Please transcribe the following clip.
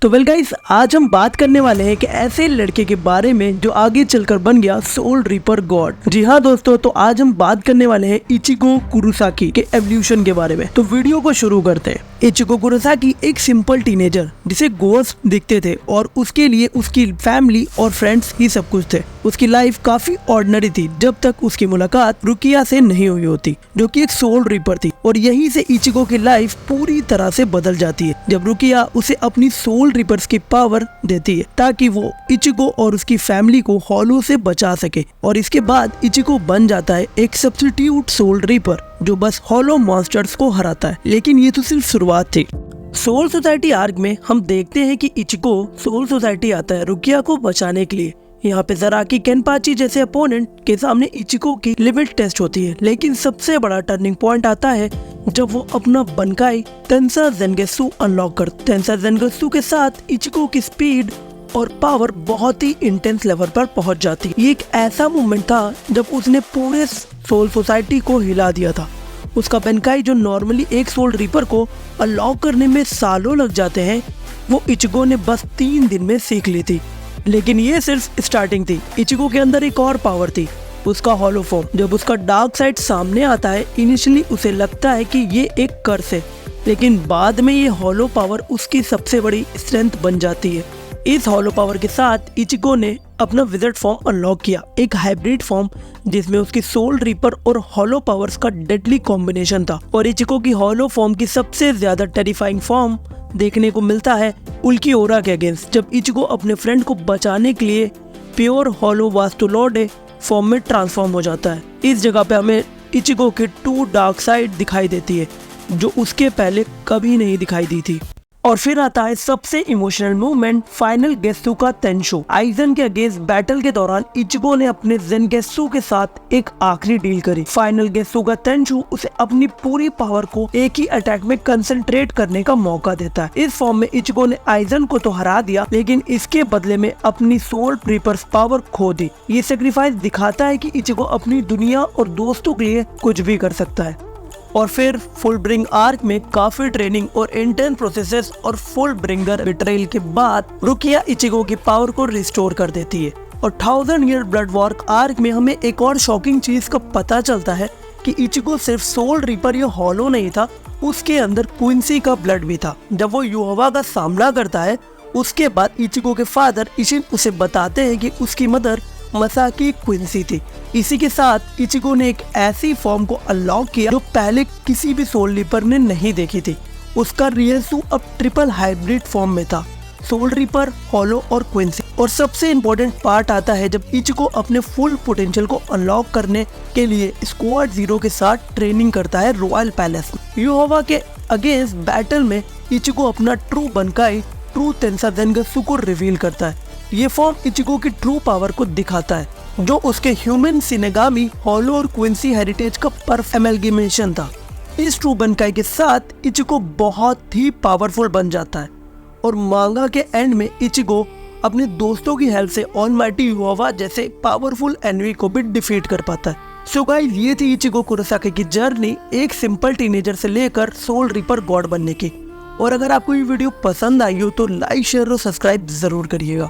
तो well guys, आज हम बात करने वाले हैं कि ऐसे लड़के के बारे में जो आगे चलकर बन गया सोल रीपर गॉड। जी हाँ दोस्तों, तो आज हम बात करने वाले हैं इचिगो कुरोसाकी के एवोल्यूशन के बारे में। तो वीडियो को शुरू करते हैं। इचिगो कुरोसाकी एक सिंपल टीनेजर जिसे गोस्ट दिखते थे और उसके लिए उसकी फैमिली और फ्रेंड्स ही सब कुछ थे। उसकी लाइफ काफी ऑर्डिनरी थी जब तक उसकी मुलाकात रुकिया से नहीं हुई होती, जो कि एक सोल रीपर थी। और यहीं से इचिगो की लाइफ पूरी तरह से बदल जाती है जब रुकिया उसे अपनी सोल रीपर्स की पावर देती है ताकि वो इचिगो और उसकी फैमिली को हॉलो से बचा सके। और इसके बाद इचिगो बन जाता है एक सब्स्टिट्यूट सोल रीपर जो बस हॉलो मॉन्स्टर्स को हराता है। लेकिन ये तो सिर्फ शुरुआत थी। सोल सोसाइटी आर्क में हम देखते हैं कि इचिगो सोल सोसाइटी आता है रुकिया को बचाने के लिए। यहाँ पे जराकी केनपाची जैसे अपोनेंट के सामने इचिगो की लिमिट टेस्ट होती है। लेकिन सबसे बड़ा टर्निंग पॉइंट आता है जब वो अपना बनकाई तेंसा ज़ेनगेत्सु अनलॉक करते। तेंसा ज़ेनगेत्सु के साथ इचिगो की स्पीड और पावर बहुत ही इंटेंस लेवल पर पहुंच जाती है। ये एक ऐसा मोमेंट था जब उसने पूरे सोल सोसाइटी को हिला दिया था। उसका बनकाई जो नॉर्मली एक सोल रीपर को अनलॉक करने में सालों लग जाते हैं, वो इचिगो ने बस 3 दिन में सीख ली थी। लेकिन ये सिर्फ स्टार्टिंग थी। इचिगो के अंदर एक और पावर थी, उसका हॉलो फॉर्म। जब उसका डार्क साइड सामने आता है, इनिशियली उसे लगता है कि ये एक कर्स है, लेकिन बाद में ये हॉलो पावर उसकी सबसे बड़ी स्ट्रेंथ बन जाती है। इस हॉलो पावर के साथ इचिगो ने अपना विज़र्ड फॉर्म अनलॉक किया, एक हाइब्रिड फॉर्म जिसमें उसकी सोल रीपर और हॉलो पावर्स का डेडली कॉम्बिनेशन था। और इचिगो की हॉलो फॉर्म की सबसे ज्यादा टेरिफाइंग फॉर्म देखने को मिलता है उल्किओरा के अगेंस्ट, जब इचिगो अपने फ्रेंड को बचाने के लिए प्योर हॉलो वास्तुलोडे फॉर्म में ट्रांसफॉर्म हो जाता है। इस जगह पे हमें इचिगो की 2 डार्क साइड दिखाई देती है जो उसके पहले कभी नहीं दिखाई दी थी। और फिर आता है सबसे इमोशनल मूवमेंट, फाइनल गेत्सु का तेंशो। आइजन के अगेंस्ट बैटल के दौरान इचिगो ने अपने ज़ेनगेत्सु के साथ एक आखिरी डील करी। फाइनल गेत्सु का तेंशो उसे अपनी पूरी पावर को एक ही अटैक में कंसंट्रेट करने का मौका देता है। इस फॉर्म में इचिगो ने आइजन को तो हरा दिया, लेकिन इसके बदले में अपनी सोल रीपर्स पावर खो दी। ये सेक्रीफाइस दिखाता है कि इचिगो अपनी दुनिया और दोस्तों के लिए कुछ भी कर सकता है। और फिर फुल ब्रिंग आर्क में काफी ट्रेनिंग और इंटेंस प्रोसेसेस और फुल ब्रिंगर बिट्रेयल के बाद रुकिया इचिगो की पावर को रिस्टोर कर देती है। और 1000 ईयर ब्लड वॉर आर्क में हमें एक और शॉकिंग चीज का पता चलता है कि इचिगो सिर्फ सोल रीपर या हॉलो नहीं था, उसके अंदर क्विंसी का ब्लड भी था। जब वो युहवा का सामना करता है, उसके बाद इचिगो के फादर इशिन उसे बताते हैं कि उसकी मदर मसाकी क्विंसी थी। इसी के साथ इचिगो ने एक ऐसी फॉर्म को अनलॉक किया जो पहले किसी भी सोल रीपर ने नहीं देखी थी। उसका रियसु अब ट्रिपल हाइब्रिड फॉर्म में था, सोल रीपर, हॉलो और क्विंसी। और सबसे इम्पोर्टेंट पार्ट आता है जब इचिगो अपने फुल पोटेंशियल को अनलॉक करने के लिए स्क्वाड 0 के साथ ट्रेनिंग करता है रॉयल पैलेस में। युहवा के अगेंस्ट बैटल में इचिगो अपना ट्रू बनकाई ट्रू तेंसा ज़ेनगेत्सु को रिवील करता है। ये फॉर्म इचिगो की ट्रू पावर को दिखाता है, जो उसके ह्यूमन सिनेगामी, हॉलो और क्विंसी हेरिटेज का परफेक्ट एमलगेमेशन था। इस ट्रू बनकाई के साथ इचिगो बहुत ही पावरफुल बन जाता है और मांगा के एंड में इचिगो अपने दोस्तों की हेल्प से ऑलमाइटी युहवा जैसे पावरफुल एनिमी को भी डिफीट कर पाता है। सो गाइस, ये थी इचिगो कुरोसाकी की जर्नी एक सिंपल टीनेजर से लेकर सोल रीपर गॉड बनने की। और अगर आपको ये वीडियो पसंद आई हो तो लाइक, शेयर और सब्सक्राइब जरूर करिएगा।